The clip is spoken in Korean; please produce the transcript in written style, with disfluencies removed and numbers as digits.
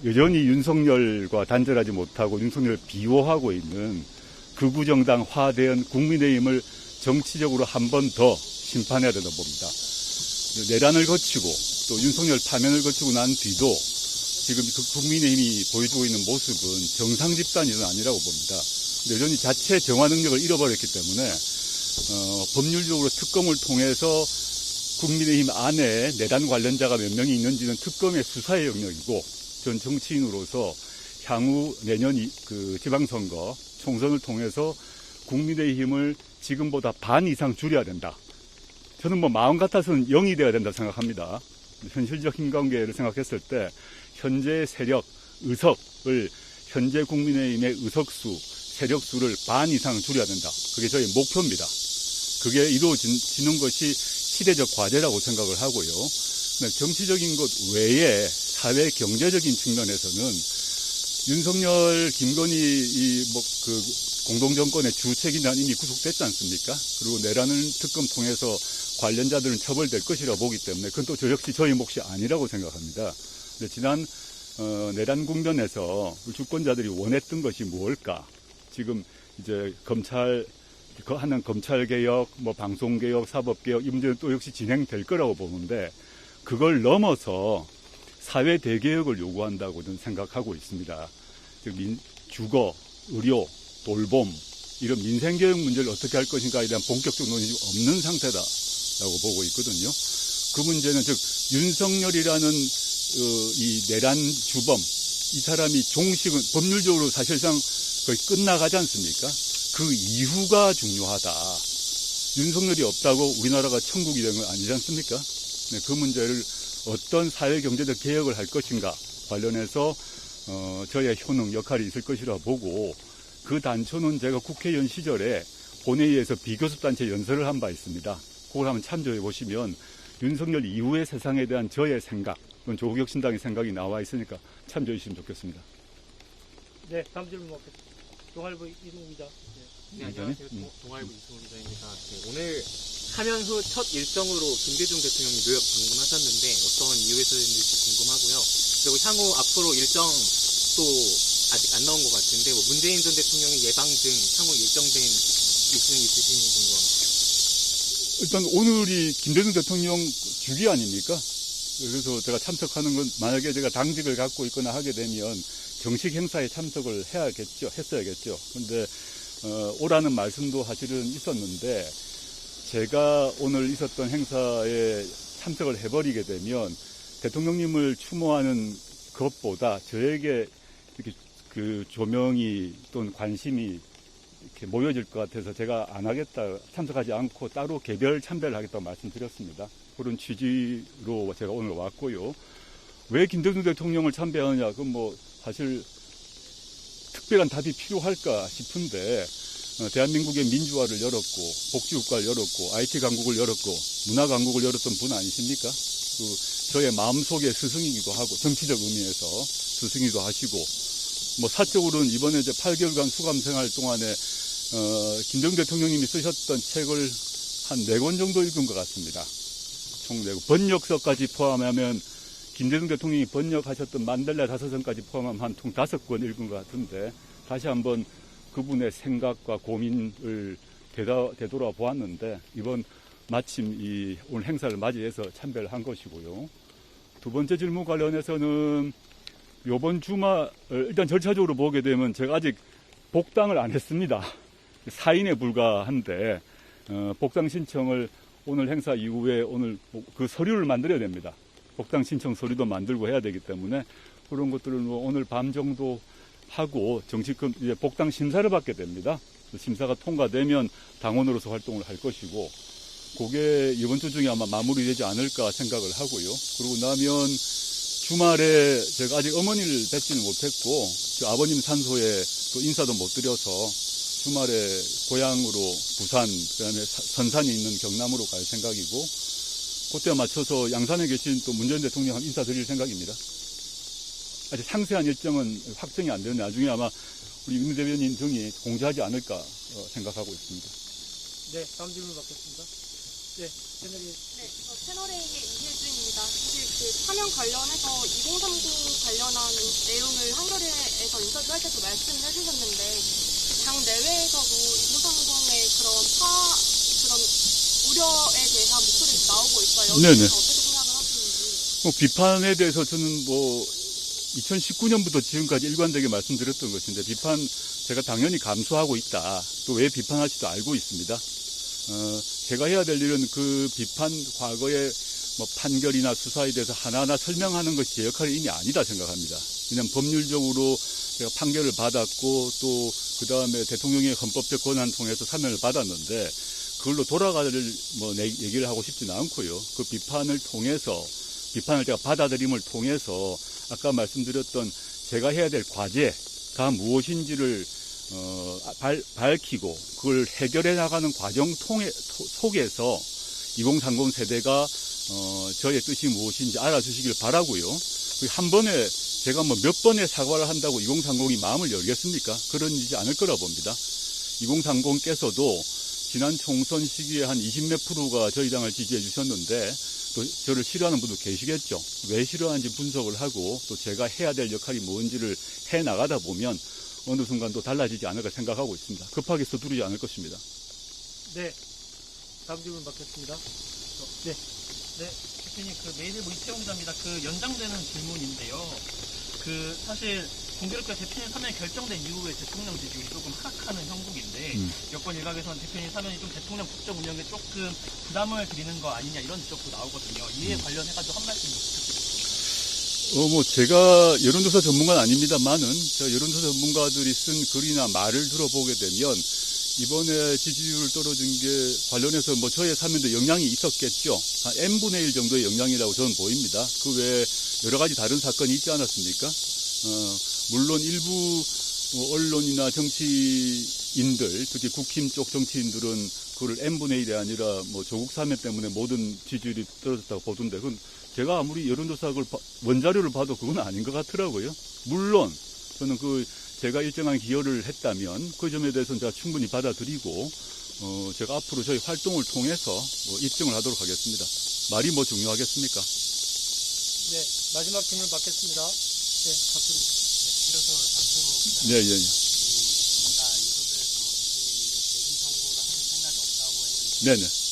여전히 윤석열과 단절하지 못하고 윤석열을 비호하고 있는 극우정당 화대한 국민의힘을 정치적으로 한 번 더 심판해야 된다고 봅니다. 내란을 거치고 또 윤석열 파면을 거치고 난 뒤도 지금 그 국민의힘이 보여주고 있는 모습은 정상 집단은 아니라고 봅니다. 여전히 자체 정화 능력을 잃어버렸기 때문에 법률적으로 특검을 통해서 국민의힘 안에 내란 관련자가 몇 명이 있는지는 특검의 수사의 영역이고 전 정치인으로서 향후 내년 그 지방선거 총선을 통해서 국민의힘을 지금보다 반 이상 줄여야 된다. 저는 마음 같아서는 0이 되어야 된다고 생각합니다. 현실적 힘관계를 생각했을 때 현재 세력, 의석을 현재 국민의힘의 의석수, 세력수를 반 이상 줄여야 된다. 그게 저희 목표입니다. 그게 이루어지는 것이 시대적 과제라고 생각을 하고요. 정치적인 것 외에 사회 경제적인 측면에서는 윤석열, 김건희 공동정권의 주책인자는 이미 구속됐지 않습니까? 그리고 내란을 특검 통해서 관련자들은 처벌될 것이라고 보기 때문에 그건 또 저 역시 저희 몫이 아니라고 생각합니다. 지난 내란 국면에서 주권자들이 원했던 것이 무엇일까? 지금 이제 하는 검찰개혁, 방송개혁, 사법개혁 이 문제는 또 역시 진행될 거라고 보는데 그걸 넘어서 사회 대개혁을 요구한다고 저는 생각하고 있습니다. 즉 주거, 의료, 돌봄 이런 민생개혁 문제를 어떻게 할 것인가에 대한 본격적 논의가 없는 상태다라고 보고 있거든요. 그 문제는 즉 윤석열이라는 이 내란 주범 이 사람이 종식은 법률적으로 사실상 거의 끝나가지 않습니까? 그 이후가 중요하다. 윤석열이 없다고 우리나라가 천국이 된 건 아니지 않습니까? 네, 그 문제를 어떤 사회 경제적 개혁을 할 것인가 관련해서 저의 효능 역할이 있을 것이라 보고 그 단초는 제가 국회의원 시절에 본회의에서 비교섭단체 연설을 한 바 있습니다. 그걸 한번 참조해 보시면 윤석열 이후의 세상에 대한 저의 생각, 그건 조국혁신당의 생각이 나와 있으니까 참조해 주시면 좋겠습니다. 네, 다음 질문 먹겠습니다. 동아일보 이승우 기자. 네, 안녕하세요. 동아일보 이승우 기자입니다. 네, 오늘 사면 후 첫 일정으로 김대중 대통령이 뉴욕 방문하셨는데 어떤 이유에서인지 궁금하고요. 그리고 향후 앞으로 일정 또 아직 안 나온 것 같은데 문재인 전 대통령의 예방 등 향후 일정된 일정이 있으신지 궁금합니다. 일단 오늘이 김대중 대통령 주기 아닙니까? 그래서 제가 참석하는 건 만약에 제가 당직을 갖고 있거나 하게 되면 정식 행사에 참석을 했어야겠죠. 그런데 오라는 말씀도 사실은 있었는데 제가 오늘 있었던 행사에 참석을 해버리게 되면 대통령님을 추모하는 것보다 저에게 이렇게 그 조명이 또는 관심이 이렇게 모여질 것 같아서 제가 안 하겠다, 참석하지 않고 따로 개별 참배를 하겠다고 말씀드렸습니다. 그런 취지로 제가 오늘 왔고요. 왜 김대중 대통령을 참배하느냐, 그건 사실 특별한 답이 필요할까 싶은데 대한민국의 민주화를 열었고 복지국가를 열었고 IT 강국을 열었고 문화 강국을 열었던 분 아니십니까? 저의 마음속의 스승이기도 하고 정치적 의미에서 스승이기도 하시고 사적으로는 이번에 이제 8개월간 수감 생활 동안에 김대중 대통령님이 쓰셨던 책을 한 4권 정도 읽은 것 같습니다. 총 4권. 번역서까지 포함하면 김대중 대통령이 번역하셨던 만델라 5선까지 포함하면 한 총 5권 읽은 것 같은데 다시 한번 그분의 생각과 고민을 되돌아 보았는데 이번 마침 오늘 행사를 맞이해서 참배를 한 것이고요. 두 번째 질문 관련해서는 이번 주말 일단 절차적으로 보게 되면 제가 아직 복당을 안 했습니다. 사인에 불과한데 복당 신청을 오늘 행사 이후에 오늘 그 서류를 만들어야 됩니다. 복당 신청 서류도 만들고 해야 되기 때문에 그런 것들을 오늘 밤 정도 하고 정식금 이제 복당 심사를 받게 됩니다. 심사가 통과되면 당원으로서 활동을 할 것이고 그게 이번 주 중에 아마 마무리되지 않을까 생각을 하고요. 그러고 나면 주말에 제가 아직 어머니를 뵙지는 못했고 아버님 산소에 또 인사도 못 드려서 주말에 고향으로 부산 그다음에 선산이 있는 경남으로 갈 생각이고 그때 맞춰서 양산에 계신 또 문재인 대통령 인사드릴 생각입니다. 아직 상세한 일정은 확정이 안 되는데 나중에 아마 우리 윤 대변인 등이 공지하지 않을까 생각하고 있습니다. 네, 다음 질문 받겠습니다. 네, 채널A. 네, 채널A의 이혜주입니다. 사실 그 파면 관련해서 2030 관련한 내용을 한겨레에서 인터뷰할 때도 말씀을 해주셨는데 당 내외에서도 인공상공의 그런 우려에 대한 목소리가 나오고 있어요. 여기에 네네. 대해서 어떻게 생각을 하시는지. 비판에 대해서 저는 2019년부터 지금까지 일관되게 말씀드렸던 것인데 비판 제가 당연히 감수하고 있다. 또 왜 비판할지도 알고 있습니다. 제가 해야 될 일은 그 비판 과거의 판결이나 수사에 대해서 하나하나 설명하는 것이 제 역할이 이미 아니다 생각합니다. 그냥 법률적으로 제가 판결을 받았고 또 그 다음에 대통령의 헌법적 권한 통해서 사면을 받았는데 그걸로 돌아갈 얘기를 하고 싶지는 않고요. 그 비판을 제가 받아들임을 통해서 아까 말씀드렸던 제가 해야 될 과제가 무엇인지를 밝히고 그걸 해결해 나가는 과정 속에서 2030 세대가 저의 뜻이 무엇인지 알아주시길 바라고요. 한 번에 제가 몇 번의 사과를 한다고 2030이 마음을 열겠습니까? 그러지 않을 거라 봅니다. 2030께서도 지난 총선 시기에 한 20몇 프로가 저희 당을 지지해 주셨는데 또 저를 싫어하는 분도 계시겠죠. 왜 싫어하는지 분석을 하고 또 제가 해야 될 역할이 뭔지를 해 나가다 보면 어느 순간 또 달라지지 않을까 생각하고 있습니다. 급하게 서두르지 않을 것입니다. 네. 다음 질문 받겠습니다. 네, 대표님, 메일일보 이태용 기자입니다. 연장되는 질문인데요. 사실, 공교롭게 대표님 사면이 결정된 이후에 대통령 지지율이 조금 하락하는 형국인데, 여권 일각에서는 대표님 사면이 좀 대통령 국정 운영에 조금 부담을 드리는 거 아니냐, 이런 지적도 나오거든요. 이에 관련해가지고 한 말씀 부탁드리겠습니다. 제가 여론조사 전문가는 아닙니다만은, 여론조사 전문가들이 쓴 글이나 말을 들어보게 되면, 이번에 지지율 떨어진 게 관련해서 저의 사면도 영향이 있었겠죠. 한 n분의 1 정도의 영향이라고 저는 보입니다. 그 외에 여러 가지 다른 사건이 있지 않았습니까? 물론 일부 언론이나 정치인들, 특히 국힘 쪽 정치인들은 그걸 n분의 1이 아니라 조국 사면 때문에 모든 지지율이 떨어졌다고 보던데, 그건 제가 아무리 여론조사 원자료를 봐도 그건 아닌 것 같더라고요. 물론 저는 제가 일정한 기여를 했다면 그 점에 대해서는 제가 충분히 받아들이고 제가 앞으로 저희 활동을 통해서 입증을 하도록 하겠습니다. 말이 중요하겠습니까? 네. 마지막 질문 받겠습니다. 네. 박수로. 네, 예. 아까 인터뷰에서 대통령이 재심 청구를 하는 생각이 없다고 했는데 네네.